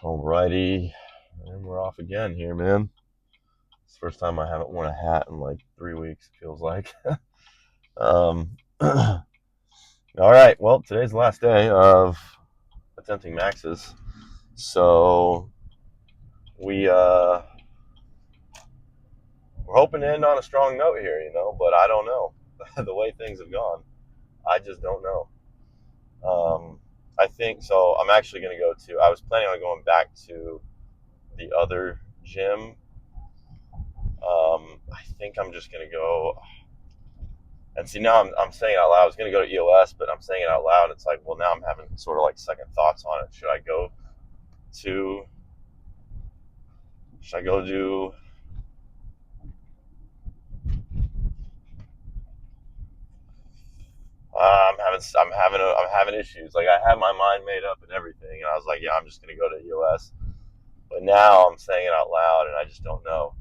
Alrighty, and we're off again here, man. It's the first time I haven't worn a hat in like 3 weeks, it feels like. All right, well, today's the last day of attempting maxes. So we're hoping to end on a strong note here, but I don't know. The way things have gone, I just don't know. I think so. I'm actually going to go to, I was planning on going back to the other gym. I think I'm just going to go. And see, now I'm saying it out loud. I was going to go to EOS, but I'm saying it out loud. It's like, well, now I'm having sort of like second thoughts on it. Should I go do? I'm having issues. Like, I had my mind made up and everything, and I was like, yeah, I'm just going to go to EOS. But now I'm saying it out loud, and I just don't know.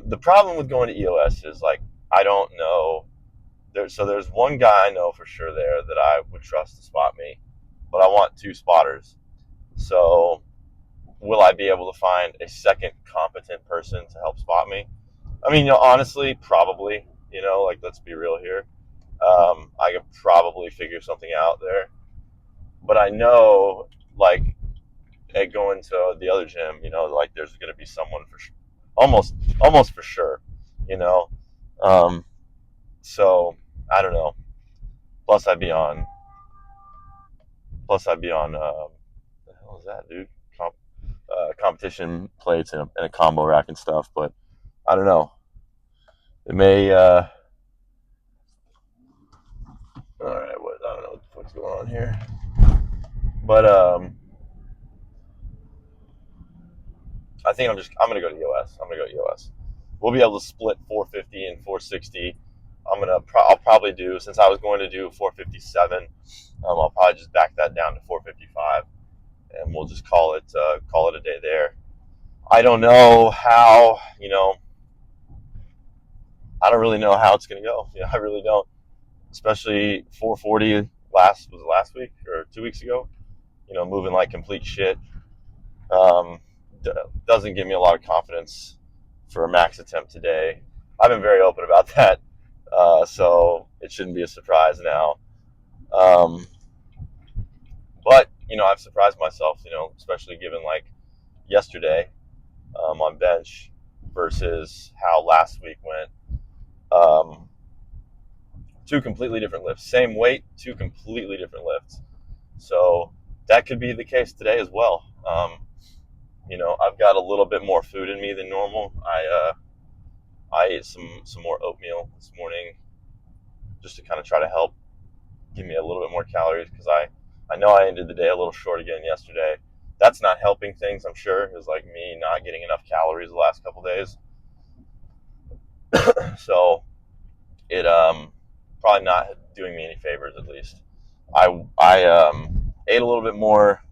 The problem with going to EOS is like, I don't know. There's one guy I know for sure there that I would trust to spot me, but I want two spotters. So will I be able to find a second competent person to help spot me? I mean, honestly, probably. Like, let's be real here. I could probably figure something out there. But I know, like, at going to the other gym, like, there's going to be someone for almost for sure, you know. Um, so I don't know. Plus, I'd be on. Plus, I'd be on. What the hell is that, dude? Competition plates and a combo rack and stuff. But I don't know. It may. All right, I don't know what the fuck's going on here. But I think I'm gonna go to EOS. I'm gonna go to EOS. We'll be able to split 450 and 460. I'll probably do, since I was going to do 457. I'll probably just back that down to 455, and we'll just call it a day there. I don't know how. I don't really know how it's gonna go. I really don't. Especially 440 last week or 2 weeks ago. Moving like complete shit. Um, doesn't give me a lot of confidence for a max attempt today. I've been very open about that, so it shouldn't be a surprise now. Um, but I've surprised myself. Especially given like yesterday on bench versus how last week went. Two completely different lifts, same weight, two completely different lifts. So that could be the case today as well. I've got a little bit more food in me than normal. I ate some more oatmeal this morning just to kind of try to help give me a little bit more calories, because I know I ended the day a little short again yesterday. That's not helping things, I'm sure. It was like me not getting enough calories the last couple days. So it probably not doing me any favors, at least. I ate a little bit more.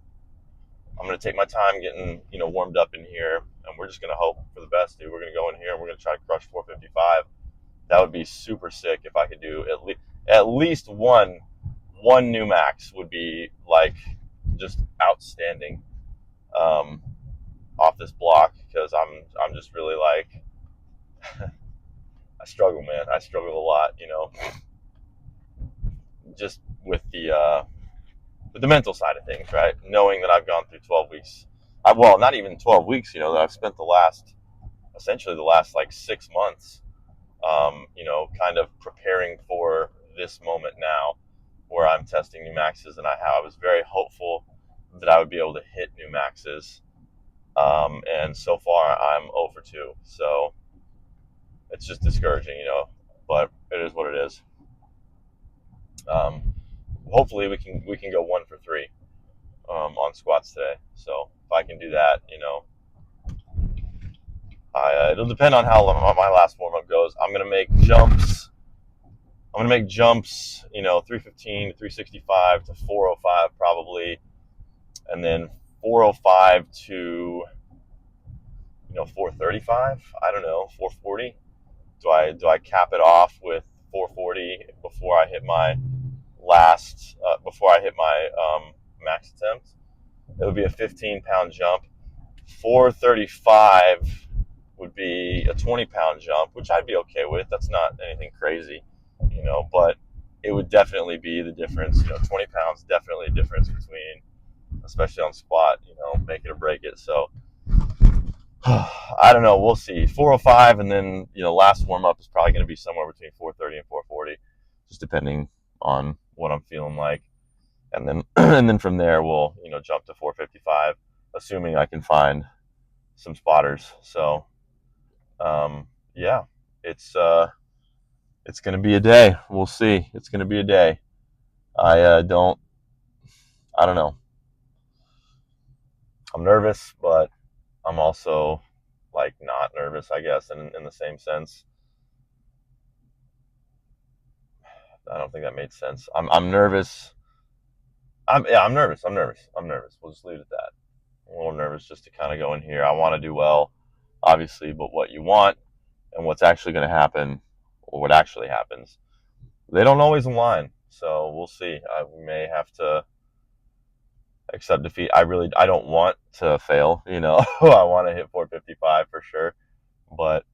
I'm going to take my time getting, warmed up in here, and we're just going to hope for the best, dude. We're going to go in here and we're going to try to crush 455. That would be super sick if I could do at least one new max would be like just outstanding off this block, because I'm just really like I struggle, man. I struggle a lot, just with the mental side of things, right? Knowing that I've gone through 12 weeks. Well, not even 12 weeks, that I've spent essentially the last like 6 months, kind of preparing for this moment now where I'm testing new maxes, and I was very hopeful that I would be able to hit new maxes. And so far I'm 0 for 2. So it's just discouraging, but it is what it is. Hopefully we can go 1 for 3 on squats today. So if I can do that, it'll depend on how my last warm up goes. I'm gonna make jumps. 315 to 365 to 405 probably, and then 405 to 435. I don't know, 440. Do I cap it off with 440 before I hit my max attempt? It would be a 15-pound jump. 435 would be a 20-pound jump, which I'd be okay with. That's not anything crazy, but it would definitely be the difference. 20 pounds, definitely a difference between, especially on squat, make it or break it. So I don't know. We'll see. 405, and then last warm up is probably going to be somewhere between 430 and 440, just depending on what I'm feeling like, and then and then from there we'll jump to 455, assuming I can find some spotters. So yeah, it's going to be a day. We'll see. It's going to be a day. I don't know. I'm nervous, but I'm also like not nervous, I guess, in the same sense. I don't think that made sense. I'm nervous. I'm nervous. I'm nervous. We'll just leave it at that. I'm a little nervous just to kind of go in here. I want to do well, obviously, but what you want and what's actually going to happen, or what actually happens, they don't always align. So we'll see. We may have to accept defeat. I don't want to fail. I want to hit 455 for sure, but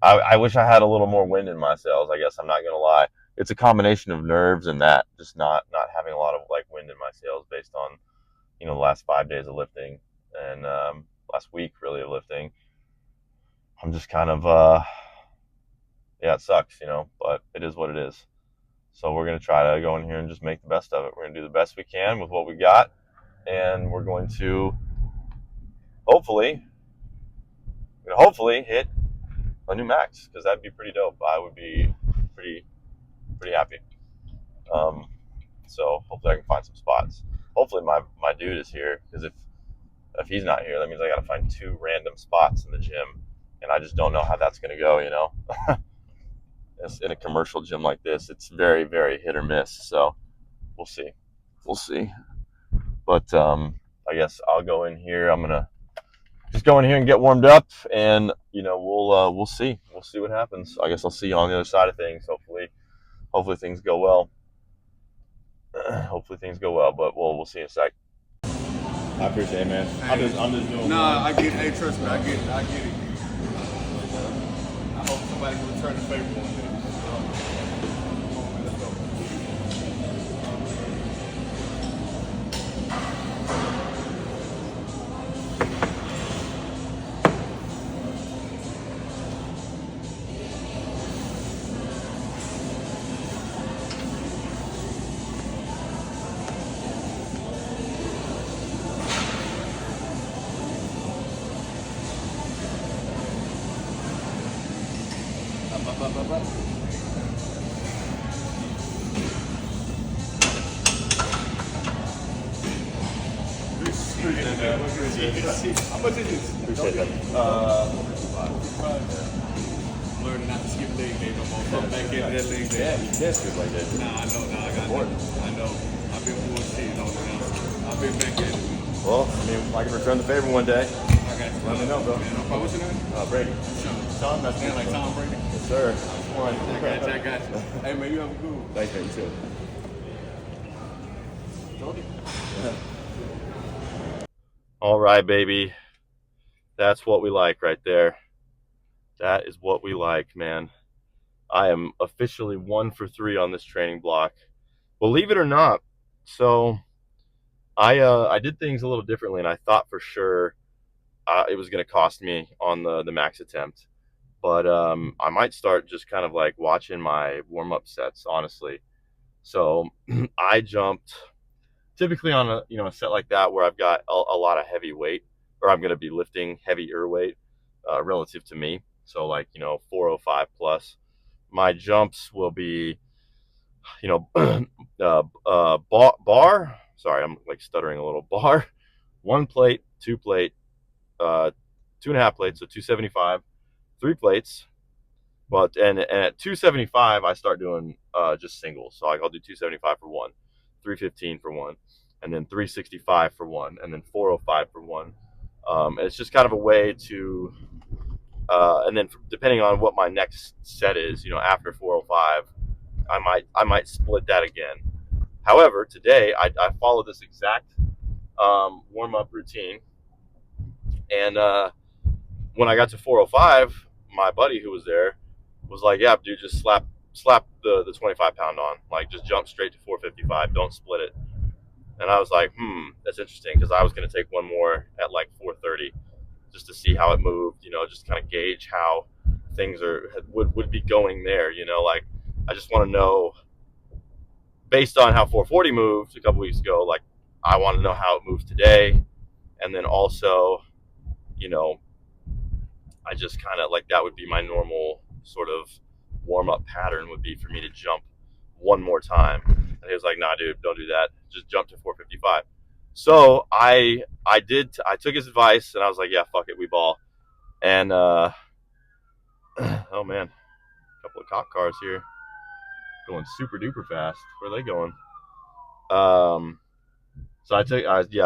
I wish I had a little more wind in my sails. I guess I'm not gonna lie. It's a combination of nerves and that just not having a lot of like wind in my sails based on the last 5 days of lifting and last week really of lifting. I'm just kind of yeah, it sucks, but it is what it is. So we're gonna try to go in here and just make the best of it. We're gonna do the best we can with what we got, and we're going to hopefully hit a new max, because that'd be pretty dope. I would be pretty happy. So hopefully I can find some spots. Hopefully my dude is here, because if he's not here, that means I got to find 2 random spots in the gym, and I just don't know how that's going to go. It's in a commercial gym like this, it's very, very hit or miss. So we'll see. But I guess I'll go in here. I'm gonna just go in here and get warmed up, and we'll see what happens. I guess I'll see you on the other side of things. Hopefully things go well. But we'll see in a sec. I appreciate it, man. Hey, I'm just doing. Nah, I get it. Hey, trust me, I get it. I hope somebody can return the favor one day. How much is this? Appreciate that. Learning not to skip leg day no more. Come back into that leg day. Yeah, you can't skip like that. Nah, I know. I've been bullshitting on it now. I've been back at it. Well, I mean, I can return the favor one day. I got you. Let me know, bro. What's your name? Brady. Tom, that's Man, like Tom Brady? Yes, sir. I got you. Hey, man, you have a good one. Thanks, man. You too. All right, baby. That's what we like right there. That is what we like, man. I am officially 1 for 3 on this training block. Believe it or not. So I did things a little differently, and I thought for sure it was going to cost me on the max attempt. But I might start just kind of like watching my warm-up sets, honestly. So I jumped typically on a set like that where I've got a lot of heavy weight, or I'm going to be lifting heavier weight relative to me. So like 405 plus. My jumps will be bar. Sorry, I'm like stuttering a little. Bar, 1 plate, 2 plate, 2.5 plates, so 275. 3 plates. Well, and at 275, I start doing just singles. So I'll do 275 for 1, 315 for 1, and then 365 for 1, and then 405 for 1. And it's just kind of a way to, and then depending on what my next set is, after 405, I might split that again. However, today I followed this exact warm up routine, and when I got to 405, my buddy who was there was like, "Yeah, dude, just slap the 25 pound on, like just jump straight to 455, don't split it." And I was like, that's interesting, because I was going to take one more at like 430 just to see how it moved, just kind of gauge how things would be going there, like I just want to know, based on how 440 moved a couple weeks ago, like I want to know how it moves today. And then also, you know, I just kind of like, that would be my normal sort of warm up pattern, would be for me to jump one more time. And he was like, "Nah, dude, don't do that. Just jump to 455." So I took his advice, and I was like, "Yeah, fuck it, we ball." And oh man, a couple of cop cars here going super duper fast. Where are they going? Um, so I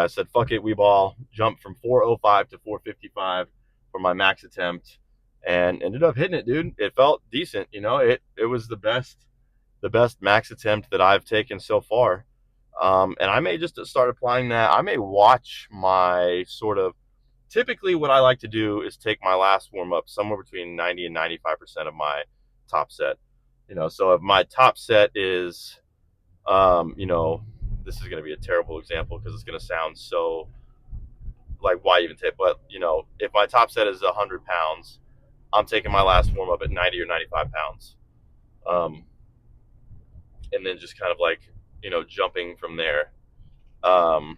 said, "Fuck it, we ball." Jumped from 405 to 455 for my max attempt, and ended up hitting it, dude. It felt decent, It was the best max attempt that I've taken so far. And I may just start applying that. I may watch my sort of, typically what I like to do is take my last warm up somewhere between 90 and 95% of my top set. So if my top set is, this is going to be a terrible example because it's going to sound so like, why even take, but if my top set is 100 pounds, I'm taking my last warm up at 90 or 95 pounds. And then just kind of like, jumping from there. When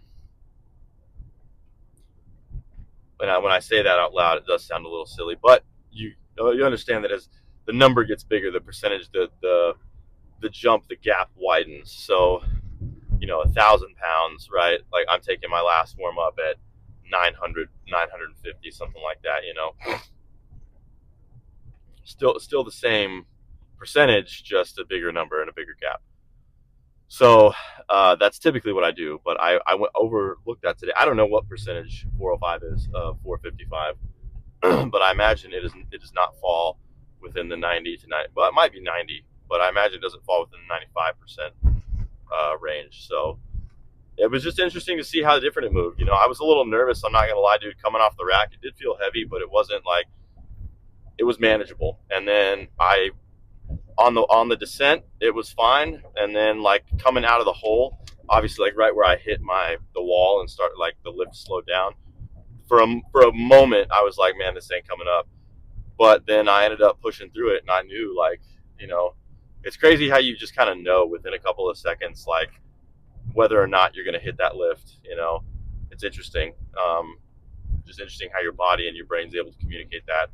I say that out loud, it does sound a little silly, but you understand that as the number gets bigger, the percentage, the jump, the gap widens. So 1,000 pounds, right? Like I'm taking my last warm up at 900, 950, something like that. Still the same percentage, just a bigger number and a bigger gap. So that's typically what I do, but I overlooked that today. I don't know what percentage 405 is of 455, but I imagine it does not fall within the 90 to 90. Well, it might be 90, but I imagine it doesn't fall within the 95% range. So it was just interesting to see how different it moved. I was a little nervous. I'm not gonna lie, dude. Coming off the rack, it did feel heavy, but it wasn't like, it was manageable. And then on the descent, it was fine. And then like coming out of the hole, obviously like right where I hit the wall and start, like the lift slowed down. For a moment, I was like, man, this ain't coming up. But then I ended up pushing through it, and I knew, like, it's crazy how you just kind of know within a couple of seconds, like whether or not you're going to hit that lift. It's interesting. Just interesting how your body and your brain's able to communicate that.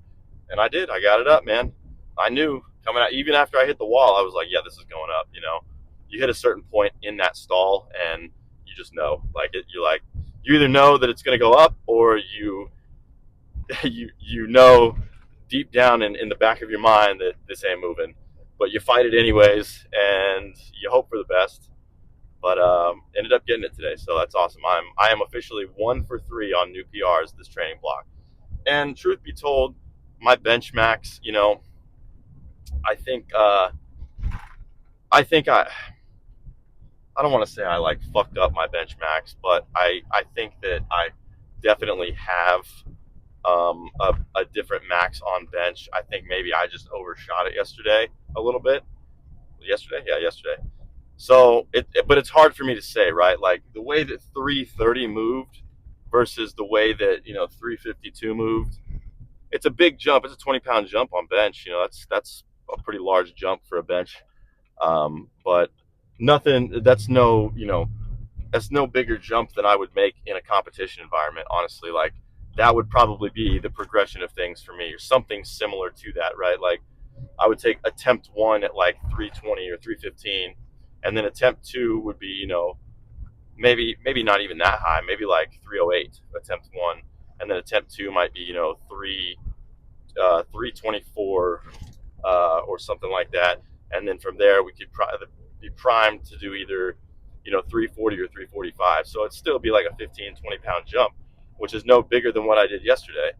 And I did. I got it up, man. I knew coming out, even after I hit the wall, I was like, yeah, this is going up. You hit a certain point in that stall, and you just know, like you either know that it's going to go up, or you know deep down in the back of your mind that this ain't moving, but you fight it anyways, and you hope for the best. But ended up getting it today, so that's awesome. I am officially 1 for 3 on new PRs this training block. And truth be told, my bench max, I think I don't want to say I like fucked up my bench max, but I think that I definitely have a different max on bench. I think maybe I just overshot it yesterday a little bit. Yesterday. So but it's hard for me to say, right? Like the way that 330 moved versus the way that 352 moved. It's a big jump. It's a 20-pound jump on bench. That's a pretty large jump for a bench. But nothing. That's no bigger jump than I would make in a competition environment. Honestly, like that would probably be the progression of things for me, or something similar to that, right? Like I would take attempt 1 at like 320 or 315, and then attempt 2 would be, maybe not even that high, maybe like 308 attempt 1, and then attempt 2 might be 324 or something like that, and then from there we could be primed to do either 340 or 345. So it'd still be like a 15-20 pound jump, which is no bigger than what I did yesterday.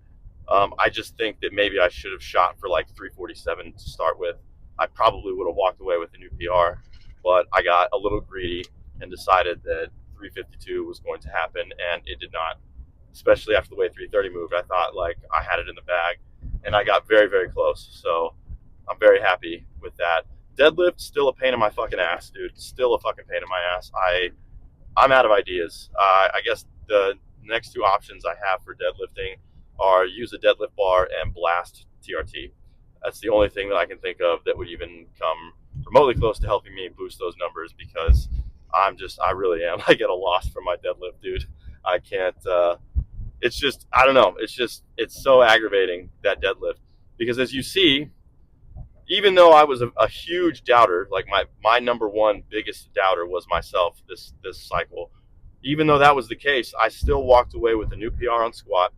I just think that maybe I should have shot for like 347 to start with. I probably would have walked away with a new PR, but I got a little greedy and decided that 352 was going to happen, and it did not. Especially after the way 330 moved, I thought like I had it in the bag, and I got very, very close. So I'm very happy with that. Deadlift still a pain in my fucking ass, dude. Still a fucking pain in my ass. I'm out of ideas. I guess the next two options I have for deadlifting are use a deadlift bar and blast TRT. That's the only thing that I can think of that would even come remotely close to helping me boost those numbers, because I really am like at a loss for my deadlift, dude. I can't. It's just, I don't know. It's so aggravating, that deadlift, because as you see, even though I was a huge doubter, like my number one biggest doubter was myself this cycle. Even though that was the case, I still walked away with a new PR on squat.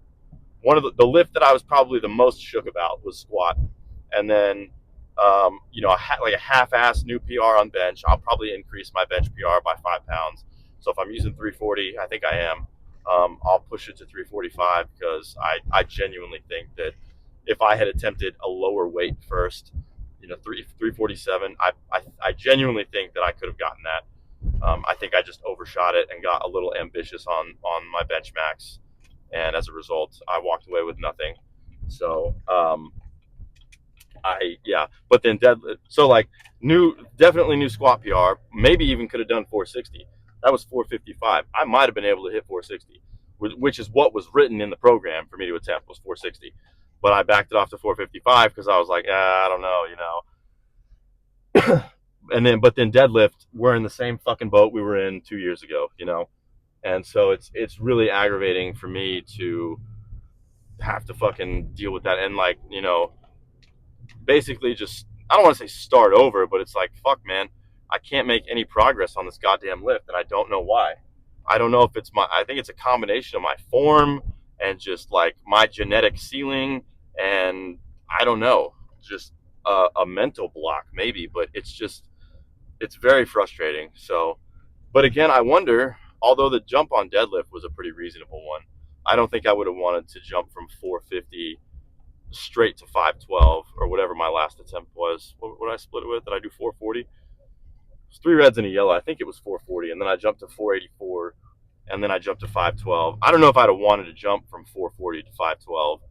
One of the lift that I was probably the most shook about was squat, and then like a half-ass new PR on bench. I'll probably increase my bench PR by 5 pounds. So if I'm using 340, I think I am. I'll push it to 345, because I genuinely think that if I had attempted a lower weight first, 347, I genuinely think that I could have gotten that. I think I just overshot it and got a little ambitious on my bench max, and as a result, I walked away with nothing. So but then so like definitely new squat PR. Maybe even could have done 460. That was 455. I might have been able to hit 460, which is what was written in the program for me to attempt, was 460. But I backed it off to 455 because I was like, I don't know, but then deadlift, we're in the same fucking boat we were in 2 years ago, and so it's really aggravating for me to have to fucking deal with that, and like, basically just, I don't want to say start over, but it's like, fuck, man, I can't make any progress on this goddamn lift, and I don't know why. I don't know if I think it's a combination of my form and just like my genetic ceiling, and I don't know, just a mental block maybe, but it's very frustrating. So, but again, I wonder, although the jump on deadlift was a pretty reasonable one, I don't think I would have wanted to jump from 450 straight to 512 or whatever my last attempt was. What did I split it with? Did I do 440? It was 3 reds and a yellow. I think it was 440, and then I jumped to 484, and then I jumped to 512. I don't know if I'd have wanted to jump from 440 to 512.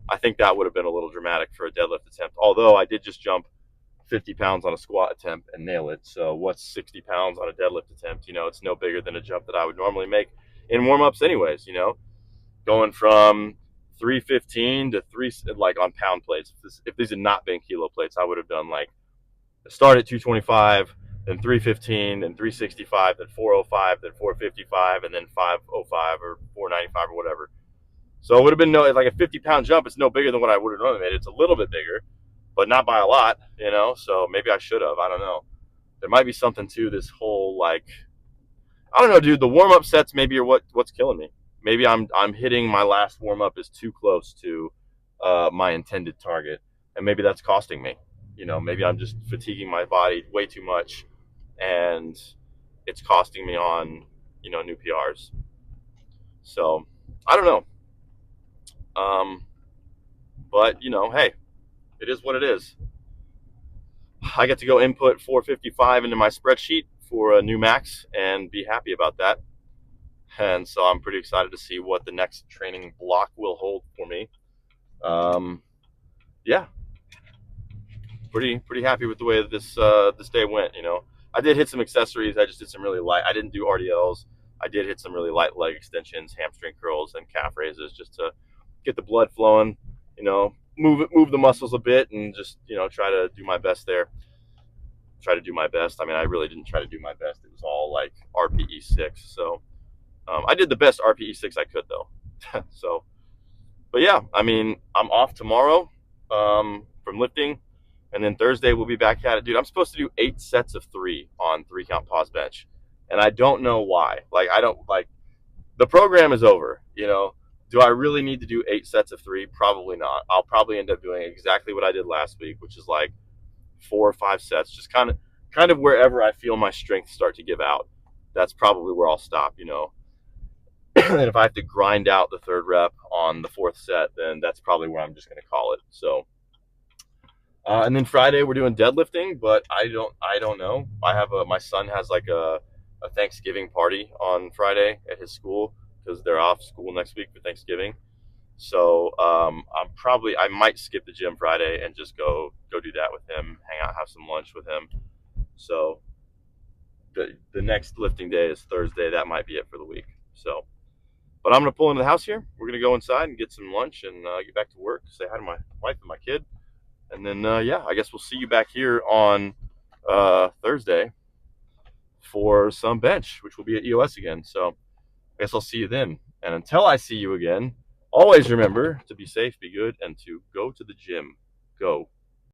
I think that would have been a little dramatic for a deadlift attempt, although I did just jump 50 pounds on a squat attempt and nail it. So what's 60 pounds on a deadlift attempt? It's no bigger than a jump that I would normally make in warm-ups anyways, going from 315 to 3, like on pound plates. If these had not been kilo plates, I would have done like start at 225, then 315, then 365, then 405, then 455, and then 505 or 495 or whatever. So it would have been like a 50-pound jump. It's no bigger than what I would have normally made. It's a little bit bigger, but not by a lot, So maybe I should have. I don't know. There might be something to this whole, like, I don't know, dude. The warm-up sets maybe are what's killing me. Maybe I'm hitting my last warm-up is too close to my intended target, and maybe that's costing me. Maybe I'm just fatiguing my body way too much, and it's costing me on new PRs. So I don't know. But hey, it is what it is. I get to go input 455 into my spreadsheet for a new max and be happy about that. And so I'm pretty excited to see what the next training block will hold for me. Yeah, pretty happy with the way this day went. I did hit some accessories. I just did some really light. I didn't do RDLs. I did hit some really light leg extensions, hamstring curls, and calf raises, just to get the blood flowing. Move the muscles a bit, and just try to do my best there. Try to do my best. I mean, I really didn't try to do my best. It was all like RPE 6. So I did the best RPE 6 I could, though. So, but yeah, I mean, I'm off tomorrow from lifting, and then Thursday we'll be back at it. Dude, I'm supposed to do 8 sets of 3 on 3-count pause bench, and I don't know why. Like, I don't, like, the program is over, Do I really need to do 8 sets of 3? Probably not. I'll probably end up doing exactly what I did last week, which is like 4 or 5 sets, just kind of wherever I feel my strength start to give out. That's probably where I'll stop, And if I have to grind out the 3rd rep on the 4th set, then that's probably where I'm just going to call it. So, and then Friday we're doing deadlifting, but I don't know. I have my son has like a a Thanksgiving party on Friday at his school because they're off school next week for Thanksgiving. So I might skip the gym Friday and just go do that with him, hang out, have some lunch with him. So the next lifting day is Thursday. That might be it for the week. So, but I'm gonna pull into the house here. We're gonna go inside and get some lunch and get back to work. Say hi to my wife and my kid, and then yeah, I guess we'll see you back here on Thursday for some bench, which will be at EOS again. So I guess I'll see you then. And until I see you again, always remember to be safe, be good, and to go to the gym. Go.